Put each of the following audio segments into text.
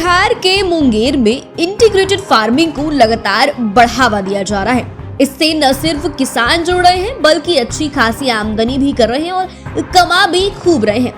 बिहार के मुंगेर में integrated farming को लगातार बढ़ावा दिया जा रहा है। इससे न सिर्फ किसान जुड़ रहे हैं बल्कि अच्छी खासी आमदनी भी कर रहे हैं और कमा भी खूब रहे हैं।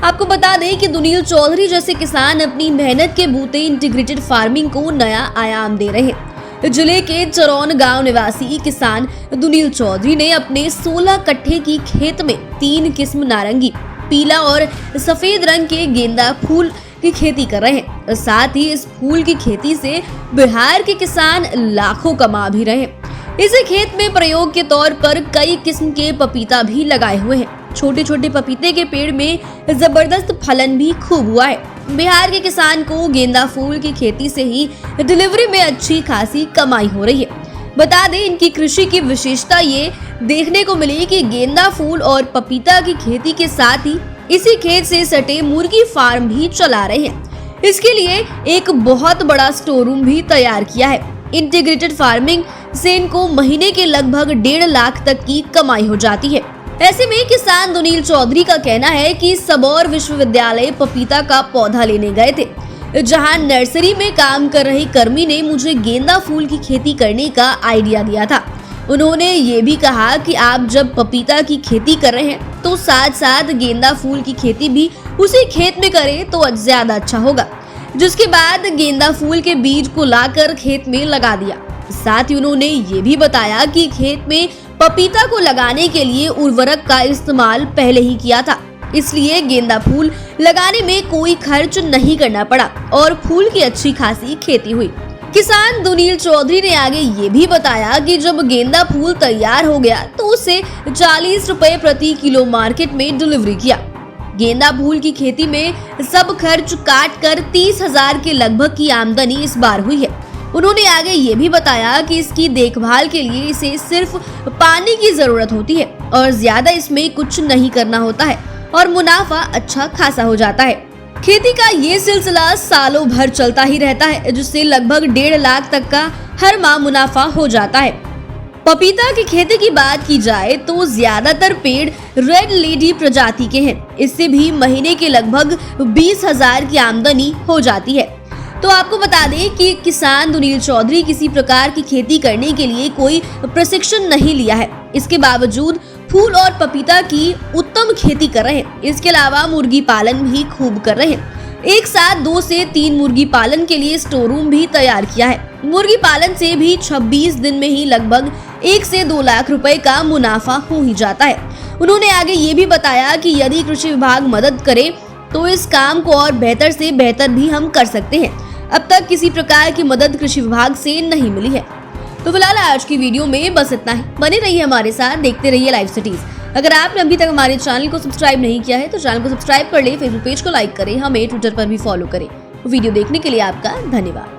आपको बता दें कि दुनील चौधरी जैसे किसान अपनी मेहनत के बूते इंटीग्रेटेड फार्मिंग को नया आयाम दे रहे हैं। जिले के चरौन गांव निवासी किसान दुनील चौधरी ने अपने 16 कट्ठे की खेत में 3 किस्म नारंगी, पीला और सफेद रंग के गेंदा फूल की खेती कर रहे हैं। साथ ही इस फूल की खेती से बिहार के किसान लाखों कमा भी रहे हैं। इस खेत में प्रयोग के तौर पर कई किस्म के पपीता भी लगाए हुए हैं। छोटे छोटे पपीते के पेड़ में जबरदस्त फलन भी खूब हुआ है। बिहार के किसान को गेंदा फूल की खेती से ही डिलीवरी में अच्छी खासी कमाई हो रही है। बता दें, इनकी कृषि की विशेषता ये देखने को मिली कि गेंदा फूल और पपीता की खेती के साथ ही इसी खेत से सटे मुर्गी फार्म भी चला रहे हैं। इसके लिए एक बहुत बड़ा स्टोर रूम भी तैयार किया है। इंटीग्रेटेड फार्मिंग से इनको महीने के लगभग 1.5 लाख तक की कमाई हो जाती है। ऐसे में किसान दुनील चौधरी का कहना है कि सबौर विश्वविद्यालय पपीता का पौधा लेने गए थे, जहां नर्सरी में काम कर रही कर्मी ने मुझे गेंदा फूल की खेती करने का आइडिया दिया था। उन्होंने ये भी कहा कि आप जब पपीता की खेती कर रहे हैं तो साथ साथ गेंदा फूल की खेती भी उसी खेत में करें तो ज्यादा अच्छा होगा। जिसके बाद गेंदा फूल के बीज को लाकर खेत में लगा दिया। साथ ही उन्होंने ये भी बताया कि खेत में पपीता को लगाने के लिए उर्वरक का इस्तेमाल पहले ही किया था, इसलिए गेंदा फूल लगाने में कोई खर्च नहीं करना पड़ा और फूल की अच्छी खासी खेती हुई। किसान दुनील चौधरी ने आगे ये भी बताया कि जब गेंदा फूल तैयार हो गया तो उसे 40 रुपए प्रति किलो मार्केट में डिलीवरी किया। गेंदा फूल की खेती में सब खर्च काट कर 30,000 के लगभग की आमदनी इस बार हुई है। उन्होंने आगे ये भी बताया कि इसकी देखभाल के लिए इसे सिर्फ पानी की जरूरत होती है और ज्यादा इसमें कुछ नहीं करना होता है और मुनाफा अच्छा खासा हो जाता है। खेती का ये सिलसिला सालों भर चलता ही रहता है, जिससे लगभग 1.5 लाख तक का हर माह मुनाफा हो जाता है। पपीता की खेती की बात की जाए तो ज्यादातर पेड़ रेड लेडी प्रजाति के हैं। इससे भी महीने के लगभग 20,000 की आमदनी हो जाती है। तो आपको बता दें कि किसान दुनील चौधरी किसी प्रकार की खेती करने के लिए कोई प्रशिक्षण नहीं लिया है। इसके बावजूद फूल और पपीता की उत्तम खेती कर रहे हैं। इसके अलावा मुर्गी पालन भी खूब कर रहे हैं। एक साथ 2 से 3 मुर्गी पालन के लिए स्टोर रूम भी तैयार किया है। मुर्गी पालन से भी 26 दिन में ही लगभग 1 से 2 लाख रुपए का मुनाफा हो ही जाता है। उन्होंने आगे ये भी बताया कि यदि कृषि विभाग मदद करे तो इस काम को और बेहतर से बेहतर भी हम कर सकते हैं। अब तक किसी प्रकार की मदद कृषि विभाग से नहीं मिली है। तो फिलहाल आज की वीडियो में बस इतना ही। बने रहिए हमारे साथ, देखते रहिए लाइव सिटीज। अगर आपने अभी तक हमारे चैनल को सब्सक्राइब नहीं किया है तो चैनल को सब्सक्राइब कर ले, फेसबुक पेज को लाइक करें, हमें ट्विटर पर भी फॉलो करें। वीडियो देखने के लिए आपका धन्यवाद।